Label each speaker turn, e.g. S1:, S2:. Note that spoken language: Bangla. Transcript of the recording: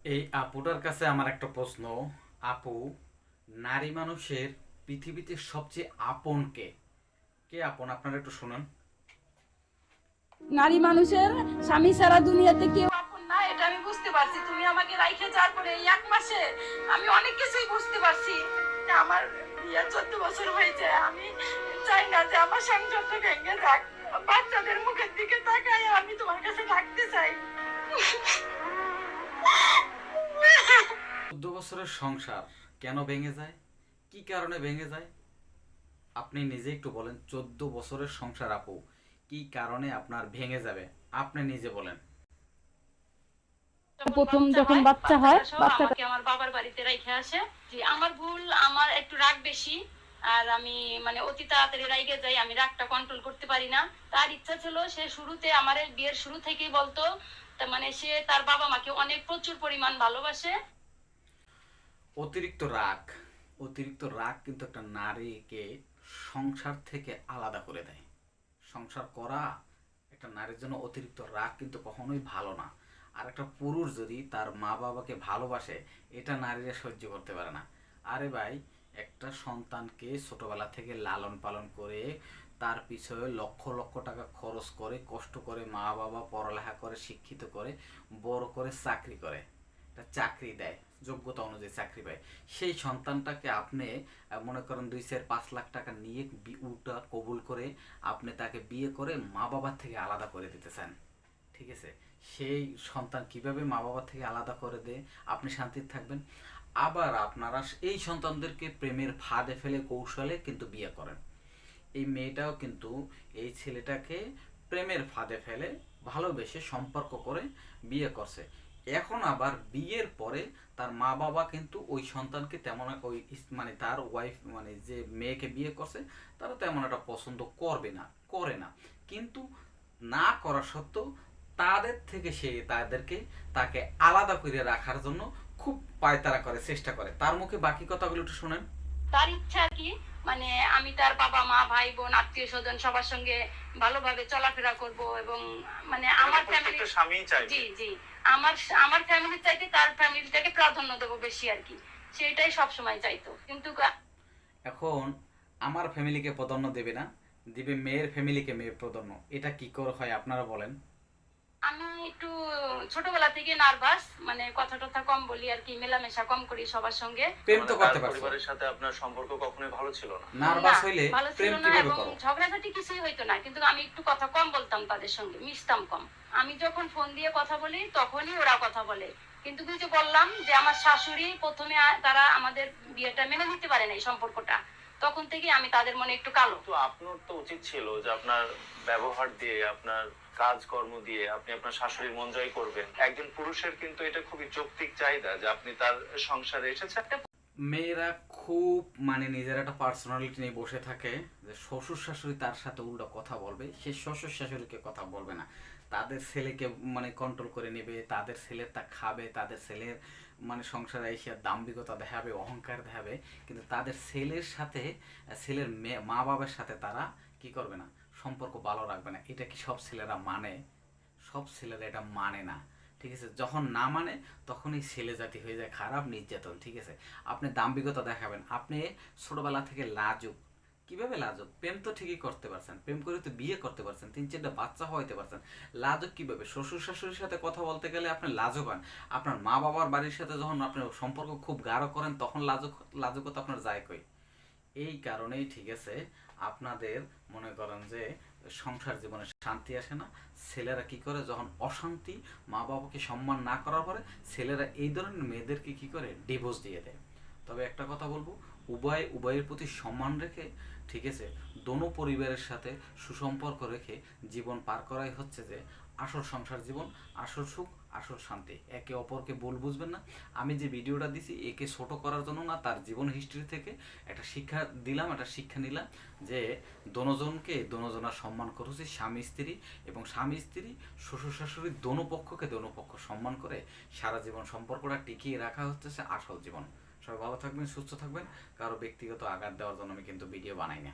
S1: এই আপুটার কাছে আমার একটা প্রশ্ন। আপু, নারী মানুষের পৃথিবীতে সবচেয়ে আপন কে? কে আপন আপনারা একটু শুনুন।
S2: নারী মানুষের স্বামী ছাড়া দুনিয়াতে কেউ আপন না, এটা আমি বুঝতে পারছি। তুমি আমাকে রাইখে যাওয়ার পরে এই 1 মাসে আমি অনেক কিছুই বুঝতে পারছি। আমার বিয়ে 14 বছর হয়েছে, আমি চাই না যে আমার সংসারটা ভেঙে যাক। বাচ্চাদের মুখের দিকে তাকাই আমি তোমার কাছে থাকতে চাই।
S1: 14 বছরের সংসার কেন ভেঙে যায়? কি কারণে ভেঙে যায়? আপনি নিজে একটু বলেন। 14 বছরের সংসার আপু, কি কারণে আপনার ভেঙে যাবে? আপনি নিজে বলেন।
S2: প্রথম যখন বাচ্চা হয়, বাচ্চাটা আমাকে আমার বাবার বাড়িতে রেখে আসে। যে আমার ভুল, আমার একটু রাগ বেশি। আর আমি মানে অতি তাড়াতাড়ি রাইগে যাই, আমি রাগটা কন্ট্রোল করতে পারি না। তার ইচ্ছা ছিল, সে শুরুতে আমার বিয়ের শুরু থেকেই বলতো, তার মানে সে তার বাবা মাকে অনেক প্রচুর পরিমাণ ভালোবাসে।
S1: অতিরিক্ত রাগ, অতিরিক্ত রাগ কিন্তু একটা নারীকে সংসার থেকে আলাদা করে দেয়। সংসার করা একটা নারীর জন্য অতিরিক্ত রাগ কিন্তু কখনোই ভালো না। আর একটা পুরুষ যদি তার মা বাবাকে ভালোবাসে, এটা নারীরা সহ্য করতে পারে না। আরে ভাই, একটা সন্তানকে ছোটবেলা থেকে লালন পালন করে তার পিছনে লক্ষ লক্ষ টাকা খরচ করে কষ্ট করে মা বাবা পড়ালেখা করে শিক্ষিত করে বড় করে চাকরি করে, একটা চাকরি দেয়, যোগ্যতা অনুযায়ী চাকরি পায়। সেই সন্তানটাকে আপনি মনে করেন 2-4-5 লাখ টাকা নিয়ে উল্টা কবুল করে আপনি তাকে বিয়ে করে মা বাবার থেকে আলাদা করে দিতে চান। ঠিক আছে? সেই সন্তান কিভাবে মা বাবার থেকে আলাদা করে দেয় আপনি শান্তিতে থাকবেন? আবার আপনারা এই সন্তানদেরকে প্রেমের ফাঁদে ফেলে কৌশলে কিন্তু বিয়ে করেন। এই মেয়েটাও কিন্তু এই ছেলেটাকে প্রেমের ফাঁদে ফেলে ভালোবেসে সম্পর্ক করে বিয়ে করছে। এখন আবার বিয়ের পরে তার মা বাবা কিন্তু ওই সন্তানকে তেমন ওই মানে তার ওয়াইফ মানে যে মেয়েকে বিয়ে করছে তারা তেমন একটা পছন্দ করবে না, করে না। কিন্তু না করা সত্ত্বেও তাদের থেকে সে তাদেরকে তাকে আলাদা করে রাখার জন্য খুব পায়তারা করে, চেষ্টা করে। তার মুখে বাকি কথাগুলো একটু শোনেন। তার ইচ্ছা আর কি, মানে আমি তার বাবা মা ভাই বোন আত্মীয় স্বজন সবার সঙ্গে ভালোভাবে চলাফেরা করব এবং মানে আমার ফ্যামিলি স্বামী চাই। জি জি, আমার আমার ফ্যামিলির চাইতে তার ফ্যামিলিটাকে প্রাধান্য দেবো বেশি আর কি। সেটাই সব সময় চাইতো। কিন্তু এখন আমার ফ্যামিলিকে প্রাধান্য দেবে না, দিবে মেয়ের ফ্যামিলিকে মেয়ে প্রাধান্য। এটা কি করে হয় আপনারা বলেন? আমি একটু ছোটবেলা থেকে নার্ভাস, মানে কথা টথা কম বলি আর কি, মেলামেশা কম করি সবার সঙ্গে। প্রেম তো করতে পারছো? পরিবারের সাথে আপনার সম্পর্ক কখনোই ভালো ছিল না? নার্ভাস হইলে প্রেম কিভাবে করো? ঝগড়াঝাটি কিছুই হইতো না, কিন্তু আমি একটু কথা কম বলতাম, তাদের সঙ্গে মিশতাম কম। আমি যখন ফোন দিয়ে কথা বলি তখনই ওরা কথা বলে। কিন্তু তুই যে বললাম যে আমার শাশুড়ি প্রথমে তারা আমাদের বিয়েটা মেনে নিতে পারে না, এই সম্পর্কটা। তখন থেকে আমি তাদের মনে একটু কালো। তো আপনার তো উচিত ছিল যে আপনার ব্যবহার দিয়ে, আপনার কাজকর্ম দিয়ে আপনি আপনার শাশুড়ির মন জয় করবেন। একজন পুরুষের কিন্তু এটা খুবই যৌক্তিক চাহিদা যে আপনি তার সংসারে এসেছেন। মেয়েরা খুব মানে নিজের একটা পার্সোনালিটি নিয়ে বসে থাকে যে শ্বশুর শাশুড়ি তার সাথে উল্টো কথা বলবে, সে শ্বশুর শাশুড়িকে কথা বলবে না। তাদের ছেলেকে মানে কন্ট্রোল করে নেবে, তাদের ছেলের তা খাবে, তাদের ছেলের মানে সংসারে এসে দাম্ভিকতা দেখাবে, অহংকার দেখাবে। কিন্তু তাদের ছেলের সাথে ছেলের মা বাবার সাথে তারা কি করবে না, সম্পর্ক ভালো রাখবে না। এটা কি সব ছেলেরা মানে? সব ছেলেরা এটা মানে না। ঠিক আছে? যখন না মানে তখনই ছেলে জাতি হয়ে যায় খারাপ, নির্যাতন। ঠিক আছে? আপনি দাম্ভিকতা দেখাবেন, আপনি ছোটবেলা থেকে লাজুক। কিভাবে লাজুক? প্রেম তো ঠিকই করতে পারছেন, প্রেম করে তো বিয়ে করতে পারছেন, 3-4টা বাচ্চা হইতে পারছেন। লাজুক কিভাবে? শ্বশুর শাশুড়ির সাথে কথা বলতে গেলে আপনি লাজুক হন। আপনার মা বাবার বাড়ির সাথে যখন আপনি সম্পর্ক খুব গাঢ় করেন তখন লাজুকতা আপনার যায় কই? এই কারণেই ঠিক আছে আপনাদের মনে করেন যে সংসার জীবনে শান্তি আসে না। ছেলেরা কি করে, যখন অশান্তি, মা বাবাকে সম্মান না করার পরে ছেলেরা এই ধরনের মেয়েদেরকে কি করে, ডিভোর্স দিয়ে দেয়। তবে একটা কথা বলবো, উভয়ের প্রতি সম্মান রেখে, ঠিক আছে, দোনো পরিবারের সাথে সুসম্পর্ক রেখে জীবন পার করাই হচ্ছে যে আসল সংসার জীবন, আসল সুখ, আসল শান্তি। একে অপরকে ভুল বুঝবেন না। আমি যে ভিডিওটা দিছি একে ছোট করার জন্য না, তার জীবন হিস্ট্রি থেকে একটা শিক্ষা দিলাম, একটা শিক্ষা নিলাম যে দোনোজনার সম্মান করা উচিত, স্বামী স্ত্রী। এবং স্বামী স্ত্রী, শ্বশুর শাশুড়ি দোনো পক্ষকে দোনো পক্ষ সম্মান করে সারা জীবন সম্পর্কটা টিকিয়ে রাখা হচ্ছে আসল জীবন। সবাই ভালো থাকবেন, সুস্থ থাকবেন। কারো ব্যক্তিগত আঘাত দেওয়ার জন্য আমি কিন্তু ভিডিও বানাই না।